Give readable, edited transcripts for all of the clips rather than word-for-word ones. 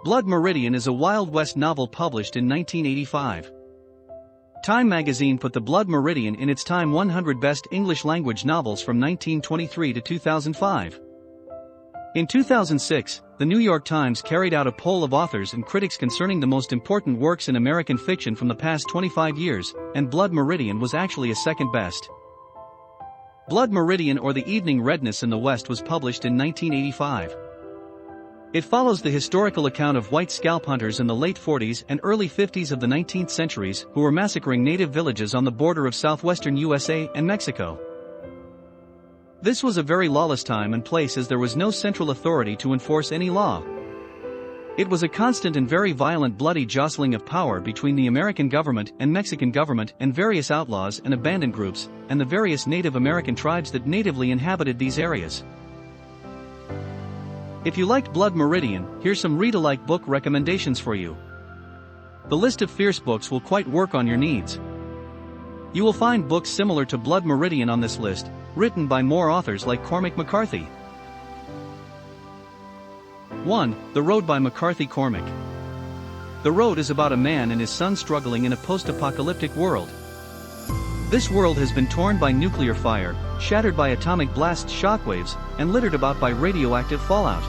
Blood Meridian is a Wild West novel published in 1985. Time magazine put The Blood Meridian in its Time 100 Best English Language Novels from 1923 to 2005. In 2006, the New York Times carried out a poll of authors and critics concerning the most important works in American fiction from the past 25 years, and Blood Meridian was actually a second best. Blood Meridian, or The Evening Redness in the West, was published in 1985. It follows the historical account of white scalp hunters in the late 40s and early 50s of the 19th centuries who were massacring native villages on the border of southwestern USA and Mexico. This was a very lawless time and place, as there was no central authority to enforce any law. It was a constant and very violent bloody jostling of power between the American government and Mexican government and various outlaws and abandoned groups, and the various Native American tribes that natively inhabited these areas. If you liked Blood Meridian, here's some read-alike book recommendations for you. The list of fierce books will quite work on your needs. You will find books similar to Blood Meridian on this list, written by more authors like Cormac McCarthy. 1. The Road by McCarthy Cormac. The Road is about a man and his son struggling in a post-apocalyptic world. This world has been torn by nuclear fire, shattered by atomic blast shockwaves, and littered about by radioactive fallout.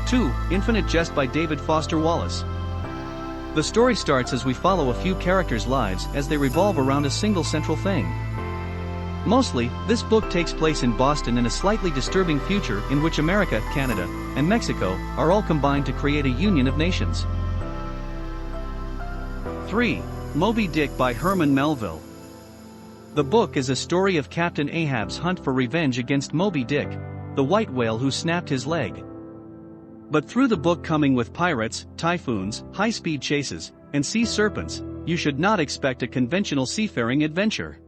2. Infinite Jest by David Foster Wallace. The story starts as we follow a few characters' lives as they revolve around a single central thing. Mostly, this book takes place in Boston in a slightly disturbing future in which America, Canada, and Mexico are all combined to create a union of nations. 3. Moby Dick by Herman Melville. The book is a story of Captain Ahab's hunt for revenge against Moby Dick, the white whale who snapped his leg. But through the book, coming with pirates, typhoons, high-speed chases, and sea serpents, you should not expect a conventional seafaring adventure.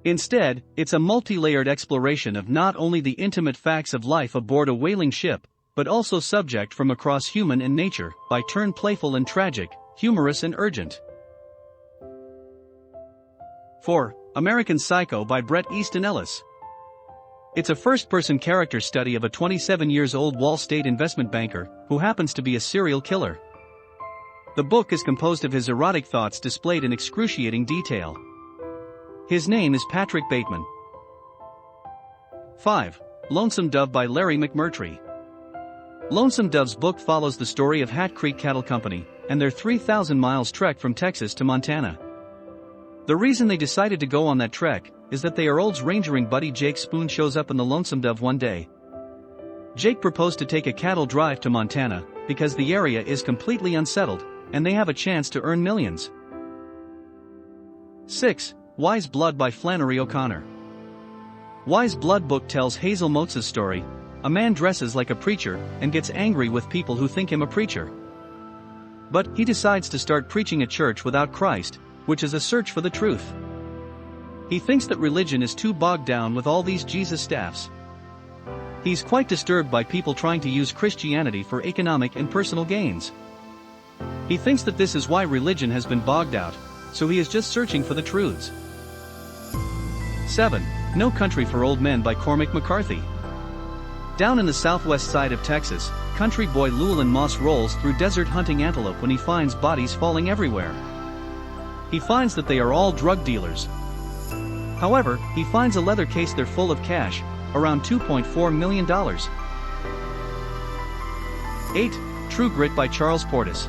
Instead, it's a multi-layered exploration of not only the intimate facts of life aboard a whaling ship, but also subject from across human and nature, by turn playful and tragic, humorous and urgent. 4. American Psycho by Bret Easton Ellis. It's a first-person character study of a 27-year-old Wall Street investment banker who happens to be a serial killer. The book is composed of his erotic thoughts displayed in excruciating detail. His name is Patrick Bateman. 5. Lonesome Dove by Larry McMurtry. Lonesome Dove's book follows the story of Hat Creek Cattle Company and their 3,000 miles trek from Texas to Montana. The reason they decided to go on that trek is that their old rangering buddy Jake Spoon shows up in the Lonesome Dove one day. Jake proposed to take a cattle drive to Montana because the area is completely unsettled, and they have a chance to earn millions. 6. Wise Blood by Flannery O'Connor. Wise Blood book tells Hazel Motes' story. A man dresses like a preacher and gets angry with people who think him a preacher. But he decides to start preaching a church without Christ, which is a search for the truth. He thinks that religion is too bogged down with all these Jesus staffs. He's quite disturbed by people trying to use Christianity for economic and personal gains. He thinks that this is why religion has been bogged out, so he is just searching for the truths. 7. No Country for Old Men by Cormac McCarthy. Down in the southwest side of Texas, country boy Llewellyn Moss rolls through desert hunting antelope when he finds bodies falling everywhere. He finds that they are all drug dealers. However, he finds a leather case there full of cash, around $2.4 million. 8. True Grit by Charles Portis.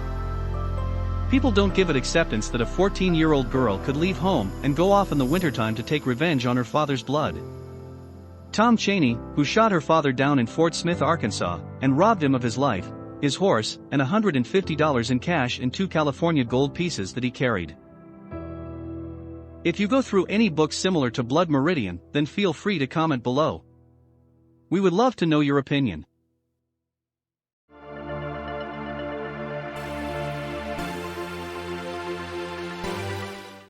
People don't give it acceptance that a 14-year-old girl could leave home and go off in the wintertime to take revenge on her father's blood. Tom Chaney, who shot her father down in Fort Smith, Arkansas, and robbed him of his life, his horse, and $150 in cash and 2 California gold pieces that he carried. If you go through any books similar to Blood Meridian, then feel free to comment below. We would love to know your opinion.